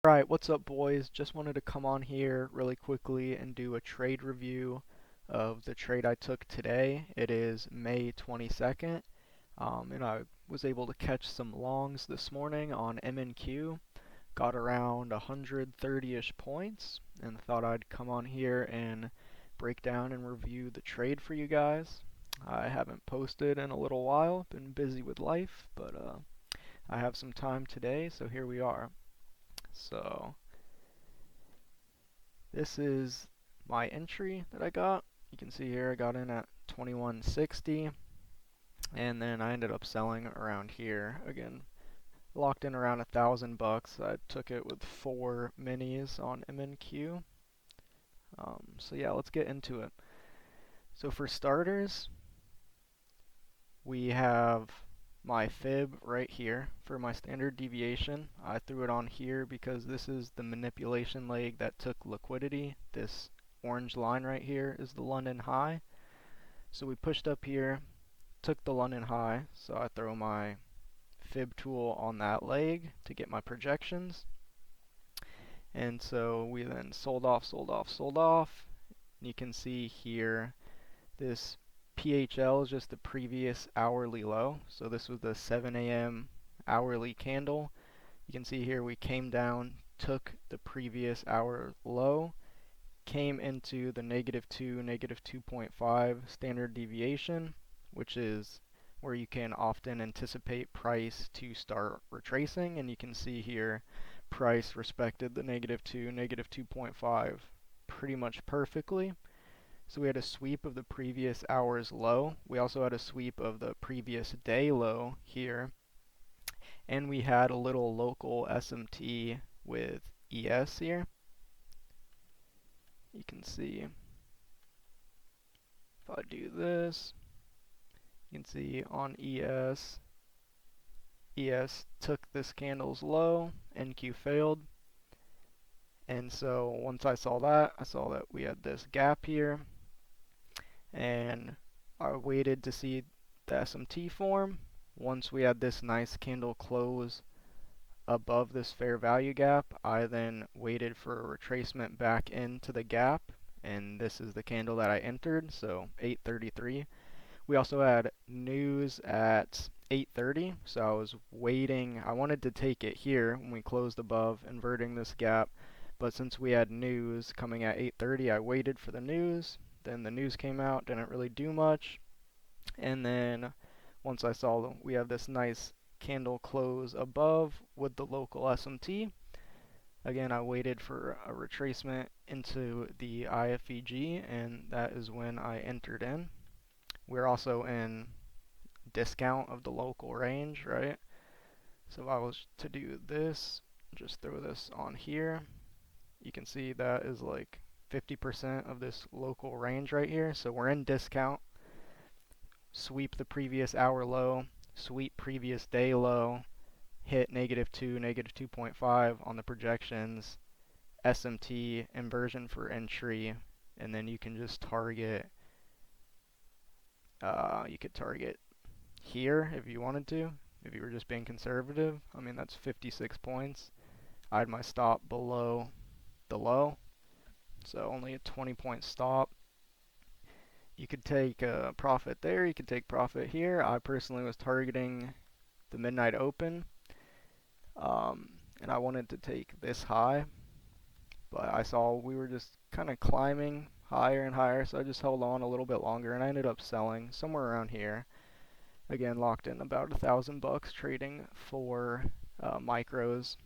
Alright, what's up boys? Just wanted to come on here really quickly and do a trade review of the trade I took today. It is May 22nd, and I was able to catch some longs this morning on MNQ. Got around 130-ish points, and thought I'd come on here and break down and review the trade for you guys. I haven't posted in a little while, been busy with life, but I have some time today, so here we are. So this is my entry that I got. You can see here I got in at 2160, and then I ended up selling around here again. Locked in around $1,000. I took it with 4 minis on MNQ. So yeah, let's get into it. So for starters, we have my fib right here for my standard deviation. I threw it on here because this is the manipulation leg that took liquidity. This orange line right here is the London high. So we pushed up here, took the London high, so I throw my fib tool on that leg to get my projections. And so we then sold off. You can see here this PHL is just the previous hourly low. So this was the 7 a.m. hourly candle. You can see here we came down, took the previous hour low, came into the -2, -2.5 standard deviation, which is where you can often anticipate price to start retracing. And you can see here price respected the -2, -2.5 pretty much perfectly. So we had a sweep of the previous hour's low. We also had a sweep of the previous day low here. And we had a little local SMT with ES here. You can see if I do this, you can see on ES took this candle's low, NQ failed. And so once I saw that we had this gap here. And I waited to see the SMT form. Once we had this nice candle close above this fair value gap, I then waited for a retracement back into the gap, and this is the candle that I entered, so 833. We also had news at 8:30, so I was waiting. I wanted to take it here when we closed above, inverting this gap, but since we had news coming at 8:30, I waited for the news. Then the news came out, didn't really do much, and then once I saw we have this nice candle close above with the local SMT, again I waited for a retracement into the IFEG, and that is when I entered in. We're also in discount of the local range, right? So if I was to do this, just throw this on here, you can see that is like 50% of this local range right here. So we're in discount. Sweep the previous hour low, sweep previous day low, hit -2, -2.5 on the projections, SMT, inversion for entry, and then you can just target, you could target here if you wanted to, if you were just being conservative. I mean, that's 56 points. I had my stop below the low, so only a 20-point stop. You could take a profit there, you could take profit here. I personally was targeting the midnight open, and I wanted to take this high, but I saw we were just kind of climbing higher and higher, so I just held on a little bit longer, and I ended up selling somewhere around here. Again, locked in about $1,000 trading for micros.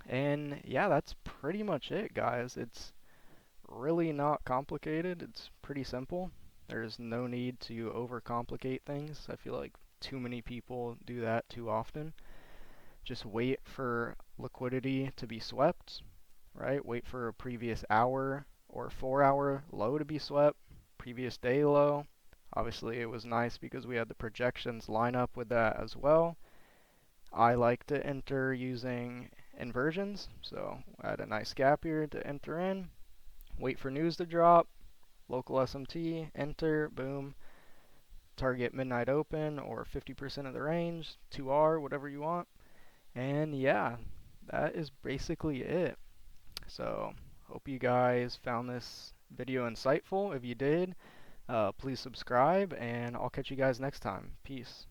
And yeah, that's pretty much it, guys. It's really not complicated. It's pretty simple. There's no need to overcomplicate things. I feel like too many people do that too often. Just wait for liquidity to be swept, right? Wait for a previous hour or 4-hour low to be swept, previous day low. Obviously it was nice because we had the projections line up with that as well. I like to enter using inversions, so I had a nice gap here to enter in. Wait for news to drop, local SMT, enter, boom, target midnight open or 50% of the range, 2R, whatever you want. And yeah, that is basically it. So hope you guys found this video insightful. If you did, please subscribe, and I'll catch you guys next time. Peace.